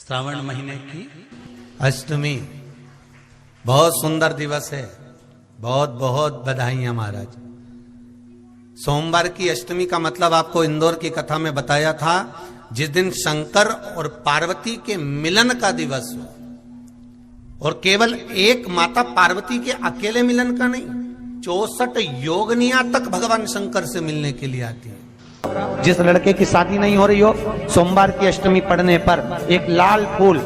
श्रावण महीने की अष्टमी बहुत सुंदर दिवस है। बहुत बहुत बधाइयां महाराज। सोमवार की अष्टमी का मतलब आपको इंदौर की कथा में बताया था, जिस दिन शंकर और पार्वती के मिलन का दिवस हो, और केवल एक माता पार्वती के अकेले मिलन का नहीं, 64 योगनियां तक भगवान शंकर से मिलने के लिए आती है। जिस लड़के की शादी नहीं हो रही हो, सोमवार की अष्टमी पड़ने पर एक लाल फूल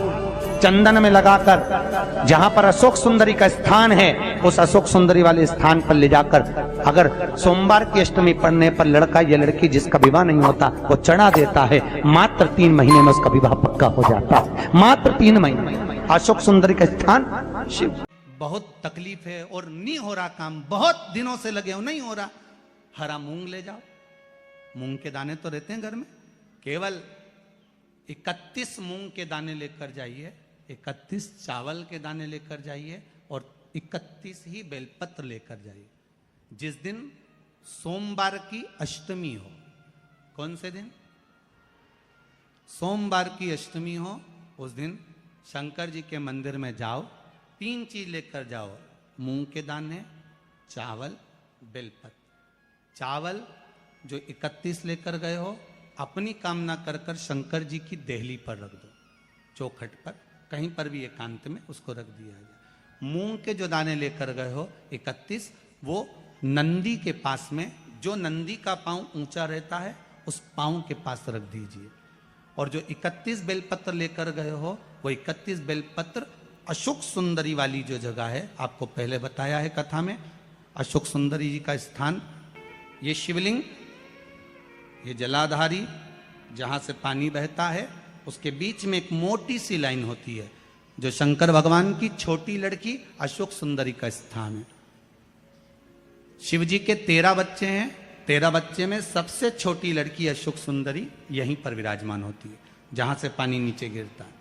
चंदन में लगाकर जहां पर अशोक सुंदरी का स्थान है, उस अशोक सुंदरी वाले स्थान पर ले जाकर अगर सोमवार की अष्टमी पड़ने पर लड़का या लड़की जिसका विवाह नहीं होता वो चढ़ा देता है, मात्र 3 महीने में उसका विवाह पक्का हो जाता है। मात्र 3 महीने। अशोक सुंदरी का स्थान शिव। बहुत तकलीफ है और नहीं हो रहा काम, बहुत दिनों से लगे हो, नहीं हो रहा। हरा मूंग ले जाओ, मूंग के दाने तो रहते हैं घर में, केवल 31 मूंग के दाने लेकर जाइए, 31 चावल के दाने लेकर जाइए और 31 ही बेलपत्र लेकर जाइए। जिस दिन सोमवार की अष्टमी हो, कौन से दिन? सोमवार की अष्टमी हो, उस दिन शंकर जी के मंदिर में जाओ, 3 चीज लेकर जाओ, मूंग के दाने, चावल, बेलपत्र। चावल जो 31 लेकर गए हो, अपनी कामना कर कर शंकर जी की देहली पर रख दो, चौखट पर, कहीं पर भी एकांत में उसको रख दिया जाए। मूंग के जो दाने लेकर गए हो 31, वो नंदी के पास में, जो नंदी का पांव ऊंचा रहता है उस पांव के पास रख दीजिए। और जो 31 बेलपत्र लेकर गए हो, वो 31 बेलपत्र अशोक सुंदरी वाली जो जगह है, आपको पहले बताया है कथा में, अशोक सुंदरी जी का स्थान, ये शिवलिंग, ये जलाधारी जहां से पानी बहता है, उसके बीच में एक मोटी सी लाइन होती है, जो शंकर भगवान की छोटी लड़की अशोक सुंदरी का स्थान है। शिव जी के 13 बच्चे हैं, 13 बच्चे में सबसे छोटी लड़की अशोक सुंदरी यहीं पर विराजमान होती है, जहां से पानी नीचे गिरता है।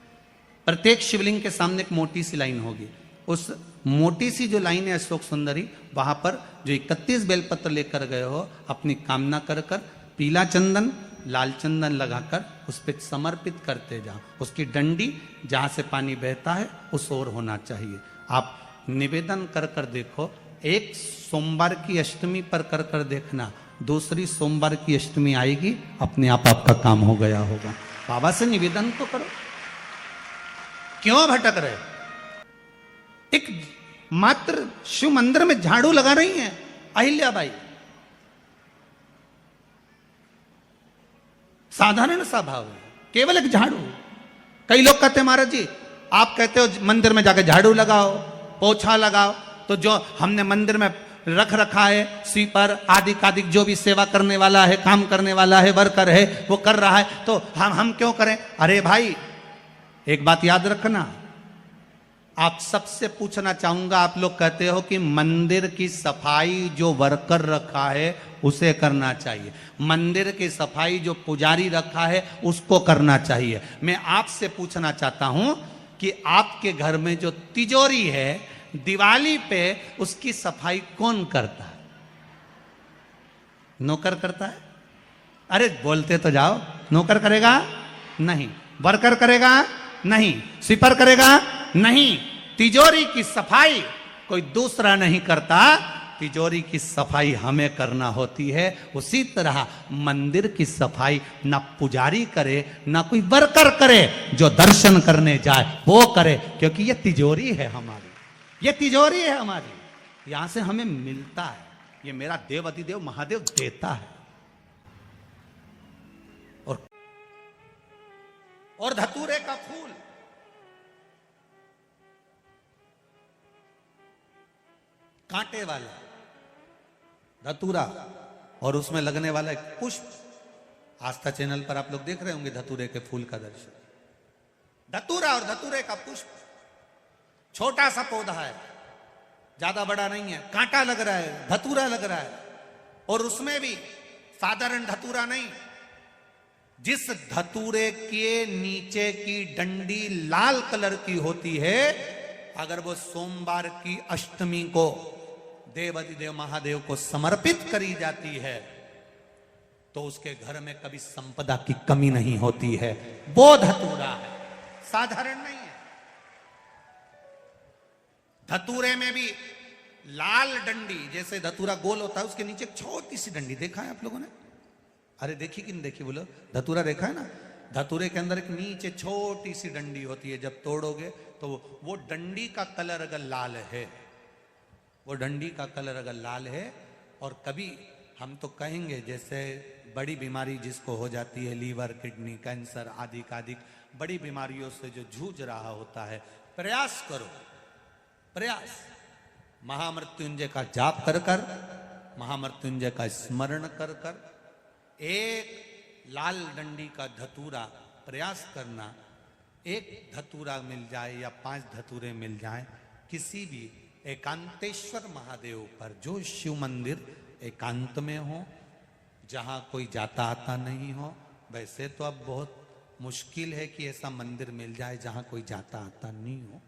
प्रत्येक शिवलिंग के सामने एक मोटी सी लाइन होगी, उस मोटी सी जो लाइन है अशोक सुंदरी, वहां पर जो 31 बेलपत्र लेकर गए हो, अपनी कामना कर कर पीला चंदन, लाल चंदन लगाकर उस पर समर्पित करते जाओ। उसकी डंडी जहां से पानी बहता है उस ओर होना चाहिए। आप निवेदन कर कर देखो, एक सोमवार की अष्टमी पर कर कर देखना, दूसरी सोमवार की अष्टमी आएगी, अपने आप आपका काम हो गया होगा। बाबा से निवेदन तो करो, क्यों भटक रहे? एक मात्र शिव मंदिर में झाड़ू लगा रही हैं अहिल्याबाई, साधारण सा भाव है, केवल एक झाड़ू। कई लोग कहते हैं महाराज जी, आप कहते हो मंदिर में जाकर झाड़ू लगाओ, पोछा लगाओ, तो जो हमने मंदिर में रख रखा है स्वीपर आदि कादिक, जो भी सेवा करने वाला है, काम करने वाला है, वर्कर है, वो कर रहा है, तो हम क्यों करें? अरे भाई, एक बात याद रखना, आप सबसे पूछना चाहूंगा, आप लोग कहते हो कि मंदिर की सफाई जो वर्कर रखा है उसे करना चाहिए, मंदिर की सफाई जो पुजारी रखा है उसको करना चाहिए। मैं आपसे पूछना चाहता हूं कि आपके घर में जो तिजोरी है, दिवाली पे उसकी सफाई कौन करता है? नौकर करता है? अरे बोलते तो जाओ। नौकर करेगा? नहीं। वर्कर करेगा? नहीं। स्वीपर करेगा? नहीं। तिजोरी की सफाई कोई दूसरा नहीं करता, तिजोरी की सफाई हमें करना होती है। उसी तरह मंदिर की सफाई ना पुजारी करे, ना कोई वर्कर करे, जो दर्शन करने जाए वो करे, क्योंकि ये तिजोरी है हमारी, ये तिजोरी है हमारी, यहां से हमें मिलता है, ये मेरा देव अधिदेव महादेव देता है। और धतूरे का फूल, कांटे वाला धतूरा, और उसमें लगने वाला एक पुष्प, आस्था चैनल पर आप लोग देख रहे होंगे धतूरे के फूल का दर्शन। धतूरा और धतूरे का पुष्प, छोटा सा पौधा है, ज्यादा बड़ा नहीं है, कांटा लग रहा है, धतूरा लग रहा है, और उसमें भी साधारण धतूरा नहीं, जिस धतूरे के नीचे की डंडी लाल कलर की होती है, अगर वो सोमवार की अष्टमी को देव अधिदेव महादेव को समर्पित करी जाती है, तो उसके घर में कभी संपदा की कमी नहीं होती है। वो धतूरा है, साधारण नहीं है। धतूरे में भी लाल डंडी, जैसे धतूरा गोल होता है उसके नीचे एक छोटी सी डंडी, देखा है आप लोगों ने? अरे देखी कि नहीं देखी बोलो? धतूरा देखा है ना? धतूरे के अंदर एक नीचे छोटी सी डंडी होती है, जब तोड़ोगे तो वो डंडी का कलर अगर लाल है, वो डंडी का कलर अगर लाल है, और कभी हम तो कहेंगे जैसे बड़ी बीमारी जिसको हो जाती है, लीवर, किडनी, कैंसर आदि आदि बड़ी बीमारियों से जो जूझ रहा होता है, प्रयास करो, प्रयास महामृत्युंजय का जाप कर कर, महामृत्युंजय का स्मरण कर कर, एक लाल डंडी का धतूरा प्रयास करना, एक धतूरा मिल जाए या 5 धतूरे मिल जाए किसी भी एकांतेश्वर महादेव पर, जो शिव मंदिर एकांत में हो, जहाँ कोई जाता आता नहीं हो। वैसे तो अब बहुत मुश्किल है कि ऐसा मंदिर मिल जाए जहाँ कोई जाता आता नहीं हो,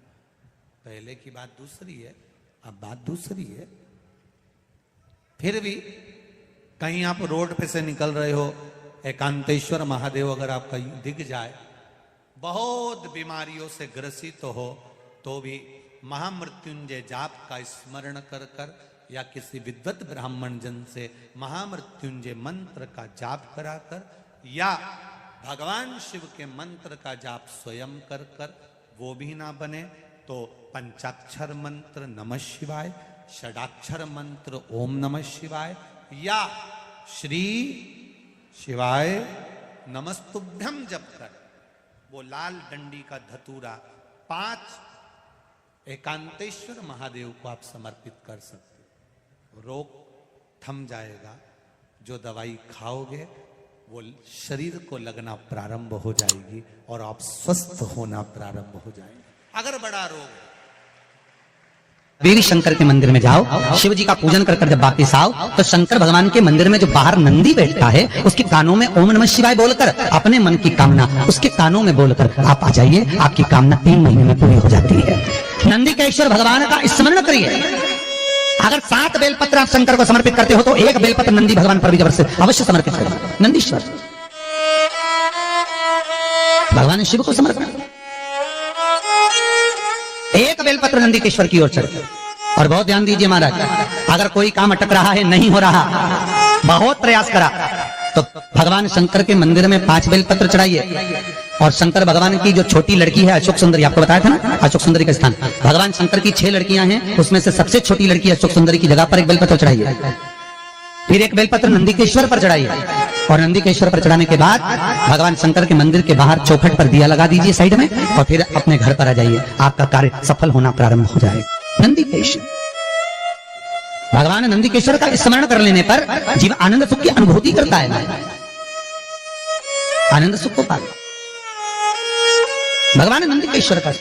पहले की बात दूसरी है, अब बात दूसरी है। फिर भी कहीं आप रोड पे से निकल रहे हो, एकांतेश्वर महादेव अगर आपका दिख जाए, बहुत बीमारियों से ग्रसित हो, तो भी महामृत्युंजय जाप का स्मरण कर कर या किसी विद्वत ब्राह्मण जन से महामृत्युंजय मंत्र का जाप कराकर या भगवान शिव के मंत्र का जाप स्वयं कर कर, वो भी ना बने तो पंचाक्षर मंत्र नमः शिवाय, षडाक्षर मंत्र ओम नमः शिवाय या श्री शिवाय नमस्तुभ्यम जप कर वो लाल डंडी का धतूरा 5 एकांतेश्वर महादेव को आप समर्पित कर सकते हो। रोग थम जाएगा, जो दवाई खाओगे वो शरीर को लगना प्रारंभ हो जाएगी और आप स्वस्थ होना प्रारंभ हो जाएंगे। अगर बड़ा रोग है, देवी शंकर के मंदिर में जाओ, शिव जी का पूजन कर कर जब वापिस आओ तो शंकर भगवान के मंदिर में जो बाहर नंदी बैठता है उसके कानों में ओम नमः शिवाय बोलकर अपने मन की कामना उसके कानों में बोलकर आप आ जाइए, आपकी कामना 3 महीने में पूरी हो जाती है। नंदीकेश्वर भगवान का स्मरण करिए। अगर 7 बेलपत्र आप शंकर को समर्पित करते हो तो 1 बेलपत्र नंदी भगवान पर भी जबरदस्त अवश्य समर्पित करें। नंदीश्वर भगवान शिव को समर्पित, 1 बेलपत्र नंदीकेश्वर की ओर चढ़े। और बहुत ध्यान दीजिए महाराज, अगर कोई काम अटक रहा है, नहीं हो रहा, बहुत प्रयास करा, तो भगवान शंकर के मंदिर में 5 बेलपत्र चढ़ाइए। और शंकर भगवान की जो छोटी लड़की है अशोक सुंदरी, आपको बताया था ना अशोक सुंदरी का स्थान, भगवान शंकर की 6 लड़कियां हैं, उसमें से सबसे छोटी लड़की अशोक सुंदरी की जगह पर 1 बेलपत्र चढ़ाइए। फिर 1 बेलपत्र नंदीकेश्वर पर चढ़ाइए। और नंदीकेश्वर पर चढ़ाने के बाद भगवान शंकर के मंदिर के बाहर चौखट पर दिया लगा दीजिए साइड में, और फिर अपने घर पर आ जाइए, आपका कार्य सफल होना प्रारंभ हो जाएगा। नंदीकेश्वर भगवान नंदीकेश्वर का स्मरण कर लेने पर जीव आनंद सुख की अनुभूति करता है, आनंद सुख को पाता। भगवान नंदीकेश्वर का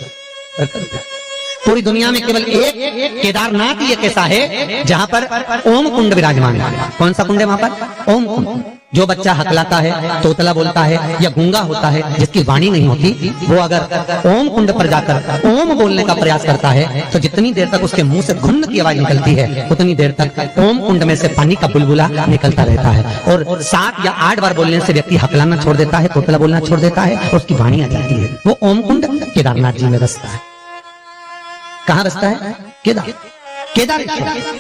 पूरी दुनिया में केवल एक केदारनाथ ही एक ऐसा है जहां पर ओम कुंड विराजमान है। कौन सा कुंड है वहां पर? ओम कुंड। जो बच्चा हकलाता है, तोतला बोलता है या गूंगा होता है, जिसकी वाणी नहीं होती, वो अगर ओम कुंड पर जाकर ओम बोलने का प्रयास करता है तो जितनी देर तक उसके मुंह से घुन्न की आवाज निकलती है उतनी देर तक ओम कुंड में से पानी का बुलबुला निकलता रहता है। और 7 या 8 बार बोलने से व्यक्ति हकलाना छोड़ देता है, तोतला बोलना छोड़ देता है और उसकी वाणी आ जाती है। वो ओम कुंड केदारनाथ जी में बसता है। कहाँ बसता है? केदारेश्वर।